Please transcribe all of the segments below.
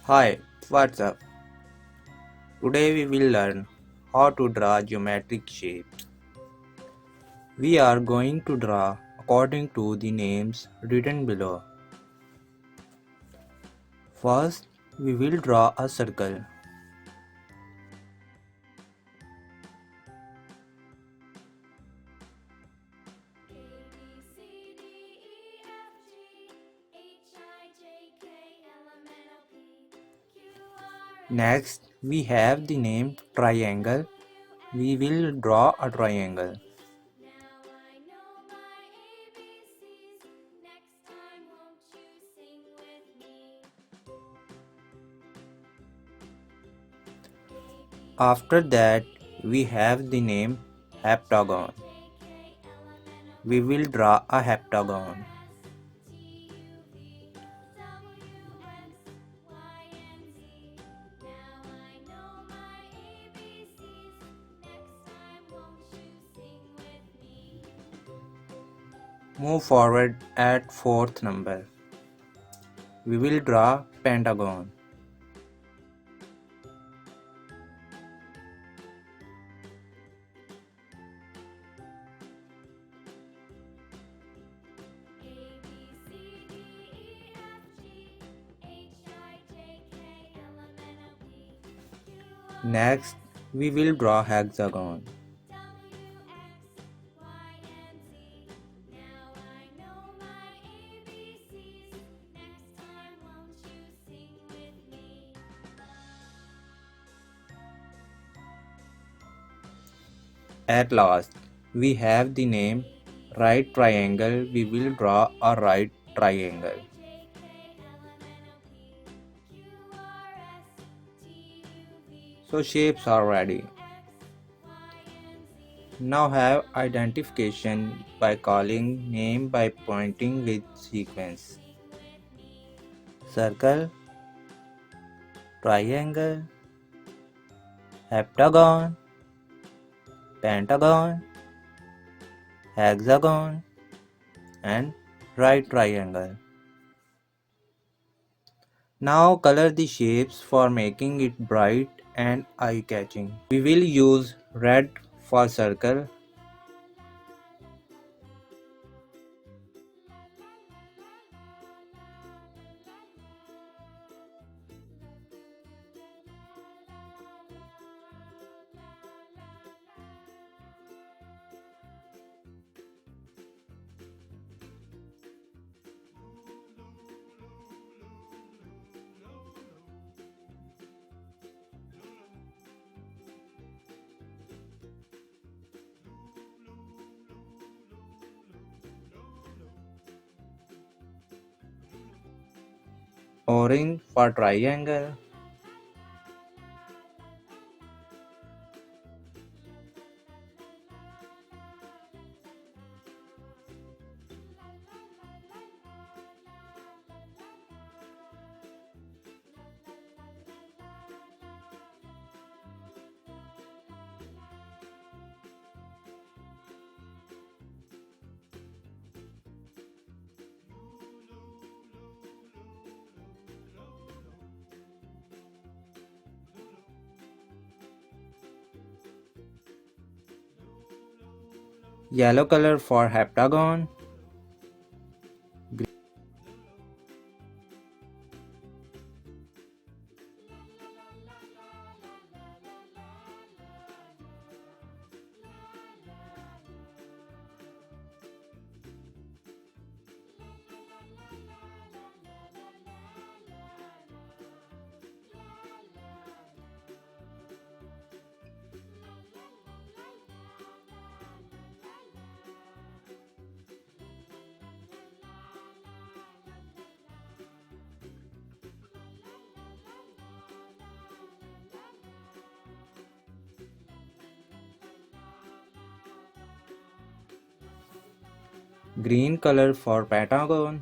Hi, what's up? Today we will learn how to draw geometric shapes. We are going to draw according to the names written below. First, we will draw a circle. Next, we have the name triangle. We will draw a triangle. After that, we have the name heptagon. We will draw a heptagon. Move forward at fourth number. We will draw pentagon. Next, we will draw hexagon. At last, we have the name right triangle. We will draw a right triangle. So shapes are ready. Now have identification by calling name by pointing with sequence. Circle, triangle, heptagon, pentagon, hexagon, and right triangle. Now color the shapes for making it bright and eye-catching. We will use red for circle, orange for triangle, yellow color for heptagon, green color for pentagon,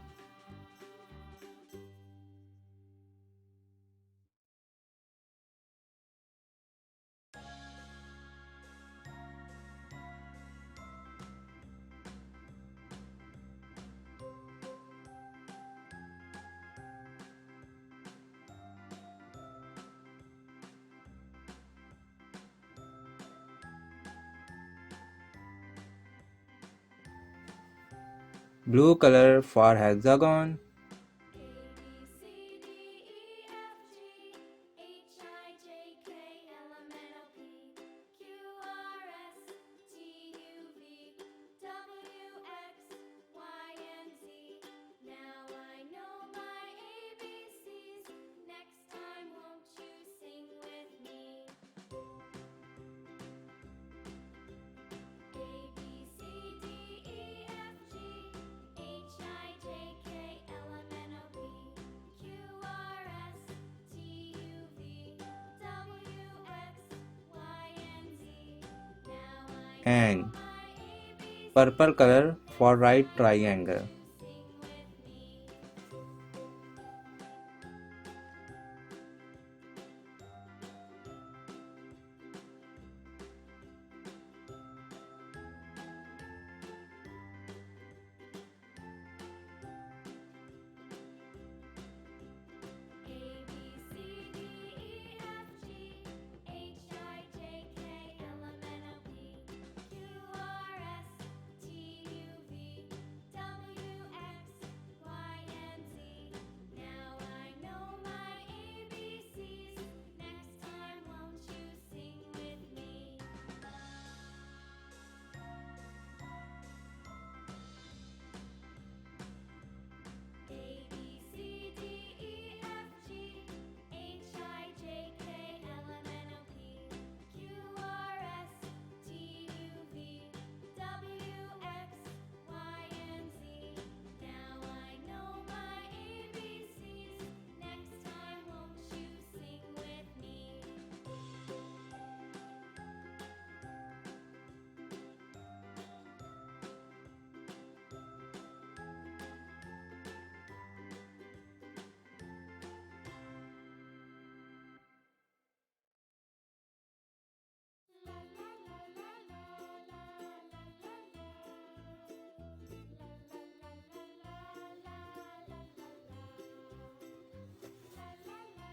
Blue color for hexagon. And purple color for right triangle.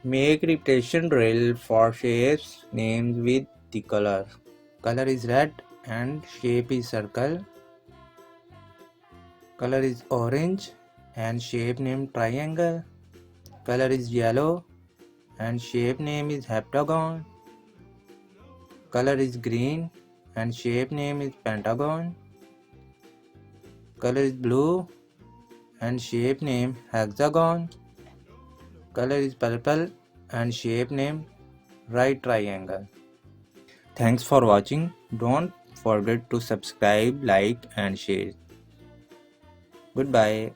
Make repetition drill for shapes names with the color. Color is red and shape is circle. Color is orange and shape name triangle. Color is yellow and shape name is heptagon. Color is green and shape name is pentagon. Color is blue and shape name hexagon. Color is purple and shape name right triangle. Thanks for watching. Don't forget to subscribe, like and share. Goodbye.